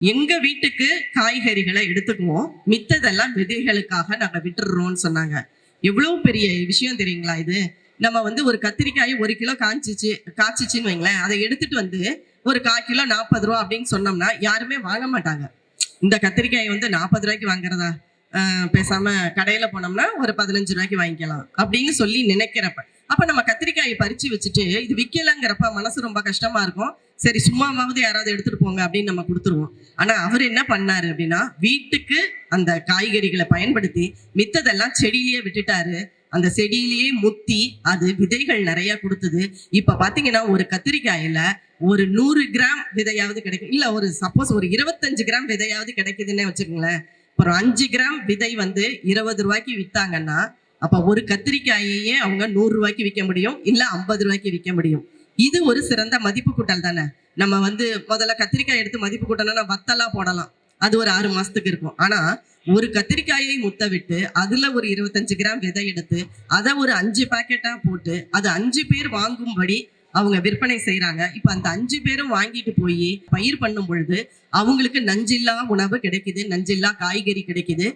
எங்க வீட்டுக்கு காய்கறிகளை எடுத்துக்குவோம், மித்ததெல்லாம் விதைகளுக்காக நாங்க விட்டுடுறோம்னு சொன்னாங்க. எவ்வளவு பெரிய விஷயம் தெரியுங்களா இது? நம்ம வந்து ஒரு கத்திரிக்காய் 1 கிலோ காய்ச்சிச்சுன்னு வைங்களேன், அதை எடுத்துட்டு வந்து ஒரு 1/4 கிலோ 40 ரூபா அப்படின்னு சொன்னோம்னா யாருமே வாங்க மாட்டாங்க. இந்த கத்திரிக்காய் வந்து 40 ரூபாய்க்கு வாங்குறதா? பேசாம கடையில போனோம்னா ஒரு 15 ரூபாய்க்கு வாங்கிக்கலாம் அப்படின்னு சொல்லி நினைக்கிறப்ப, அப்ப நம்ம கத்திரிக்காயை பறிச்சு வச்சுட்டு இது விக்கலங்கிறப்ப மனசு ரொம்ப கஷ்டமா இருக்கும். சரி சும்மாவாவது யாராவது எடுத்துட்டு போங்க அப்படின்னு நம்ம கொடுத்துருவோம். ஆனா அவர் என்ன பண்ணாரு அப்படின்னா, வீட்டுக்கு அந்த காய்கறிகளை பயன்படுத்தி மித்ததெல்லாம் செடியிலேயே விட்டுட்டாரு. அந்த செடியிலேயே முத்தி அது விதைகள் நிறைய கொடுத்தது. இப்ப பாத்தீங்கன்னா ஒரு கத்திரிக்காயில ஒரு 100 கிராம் விதையாவது கிடைக்கும். இல்ல ஒரு சப்போஸ் ஒரு 25 கிராம் விதையாவது கிடைக்குதுன்னே வச்சுக்கோங்களேன். ஒரு 5 கிராம் விதை வந்து 20 ரூபாய்க்கு வித்தாங்கன்னா, அப்ப ஒரு கத்திரிக்காயையே அவங்க 100 ரூபாய்க்கு விற்க முடியும், இல்ல 50 ரூபாய்க்கு விற்க முடியும். இது ஒரு சிறந்த மதிப்பு கூட்டல் தானே. நம்ம வந்து முதல்ல கத்திரிக்காய் எடுத்து மதிப்பு கூட்டணும்னா வத்தலா போடலாம். அது ஒரு 6 மாசத்துக்கு இருக்கும். ஆனா ஒரு கத்திரிக்காயை முத்த விட்டு அதுல ஒரு 25 கிராம் விதை எடுத்து அதை ஒரு 5 பாக்கெட்டா போட்டு அது 5 பேர் வாங்கும்படி அவங்க விற்பனை செய்யறாங்க. இப்ப அந்த 5 பேரும் வாங்கிட்டு போய் பயிர் பண்ணும் பொழுது அவங்களுக்கு நஞ்சில்லா உணவு கிடைக்குது, நஞ்சில்லா காய்கறி கிடைக்குது.